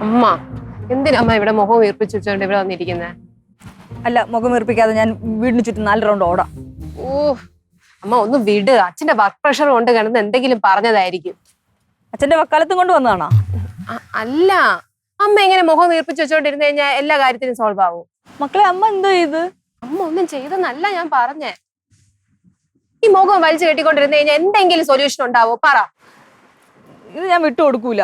അമ്മ എന്തിനാ അമ്മ ഇവിടെ മുഖം വീർപ്പിച്ചു വെച്ചോണ്ട് ഇവിടെ വന്നിരിക്കുന്നേ? അല്ല, മുഖം വീർപ്പിക്കാതെ ഞാൻ വീടിന് ചുറ്റും 4 റൗണ്ട് ഓടാം. ഓ അമ്മ ഒന്ന് വിട്. അച്ഛന്റെ വർക്ക് പ്രഷർ കൊണ്ട് കിടന്ന് എന്തെങ്കിലും പറഞ്ഞതായിരിക്കും. അച്ഛന്റെ വക്കാലത്തും കൊണ്ട് വന്നതാണോ? അല്ല, അമ്മ ഇങ്ങനെ മുഖം വീർപ്പിച്ചു വെച്ചോണ്ടിരുന്നു കഴിഞ്ഞാൽ എല്ലാ കാര്യത്തിനും സോൾവ് ആവും. മക്കളെ, അമ്മ എന്തോ ചെയ്ത്? അമ്മ ഒന്നും ചെയ്തെന്നല്ല ഞാൻ പറഞ്ഞേ. ഈ മുഖം വലിച്ചു കെട്ടിക്കൊണ്ടിരുന്നു കഴിഞ്ഞാൽ എന്തെങ്കിലും സൊല്യൂഷൻ ഉണ്ടാവോ? പറ. ഇത് ഞാൻ വിട്ടുകൊടുക്കൂല.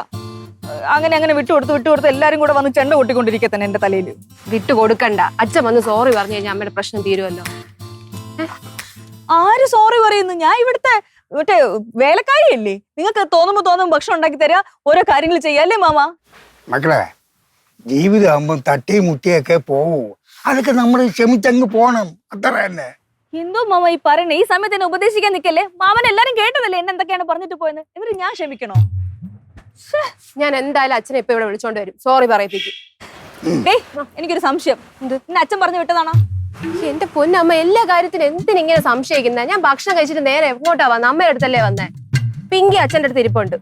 അങ്ങനെ വിട്ടുകൊടുത്ത് എല്ലാരും കൂടെ വന്ന് ചെണ്ട കൊട്ടിക്കൊണ്ടിരിക്കെ തന്നെ എന്റെ തലയിൽ. വിട്ടുകൊടുക്കണ്ട. അച്ഛൻ വന്ന് സോറി പറഞ്ഞു കഴിഞ്ഞാൽ അമ്മയുടെ പ്രശ്നം തീരുമല്ലോ. ആര് സോറി പറയുന്നു? ഞാൻ ഇവിടുത്തെ മറ്റേ വേലക്കാരിയല്ലേ? നിങ്ങൾക്ക് തോന്നുമ്പോ ഭക്ഷണം ഉണ്ടാക്കി തരാ, ഓരോ കാര്യങ്ങൾ ചെയ്യാല്ലേ മാമ? മക്കളെ, ജീവിതമാകുമ്പം തട്ടിയും മുട്ടിയൊക്കെ പോവൂ. അതൊക്കെ നമ്മൾ ക്ഷമിച്ചങ്ങ് പോണം, അത്ര തന്നെ. എന്തോ മാമ ഈ പറയണേ? ഈ സമയത്ത് എന്നെ ഉപദേശിക്കാൻ നിൽക്കല്ലേ? മാമൻ എല്ലാരും കേട്ടതല്ലേ എന്നെ എന്തൊക്കെയാണ് പറഞ്ഞിട്ട് പോയെന്ന്? എന്നിട്ട് ഞാൻ ക്ഷമിക്കണോ? ഞാൻ എന്തായാലും അച്ഛനെ ഇപ്പൊ ഇവിടെ വിളിച്ചോണ്ട് വരും, സോറി പറയിപ്പിക്കും. എനിക്കൊരു സംശയം. എന്നെ അച്ഛൻ പറഞ്ഞു വിട്ടതാണോ? എന്റെ പൊന്നമ്മ, എല്ലാ കാര്യത്തിനും എന്തിനിങ്ങനെ സംശയിക്കുന്ന? ഞാൻ ഭക്ഷണം കഴിച്ചിട്ട് നേരെ എങ്ങോട്ടാ വന്ന? അമ്മയുടെ അടുത്തല്ലേ വന്നേ? പിങ്കി അച്ഛന്റെ അടുത്ത് ഇരിപ്പുണ്ട്,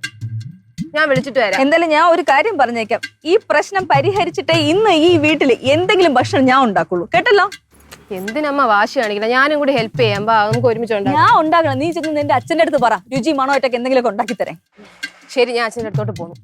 ഞാൻ വിളിച്ചിട്ട് വരാം. എന്തായാലും ഞാൻ ഒരു കാര്യം പറഞ്ഞേക്കാം. ഈ പ്രശ്നം പരിഹരിച്ചിട്ടേ ഇന്ന് ഈ വീട്ടിൽ എന്തെങ്കിലും ഭക്ഷണം ഞാൻ ഉണ്ടാക്കുള്ളൂ, കേട്ടല്ലോ? എന്തിനമ്മ വാശി കാണിക്കണം? ഞാനും കൂടി ഹെൽപ്പ് ചെയ്യാം. നമുക്ക് ഒരുമിച്ച് ഞാൻ ഉണ്ടാക്കണം. നീ ചെന്ന് നിന്റെ അച്ഛന്റെ അടുത്ത് പറ, രുചി മണമായിട്ടൊക്കെ എന്തെങ്കിലുമൊക്കെ ഉണ്ടാക്കി തരാം. ശരി, ഞാൻ അച്ഛൻ്റെ അടുത്തോട്ട് പോകുന്നു.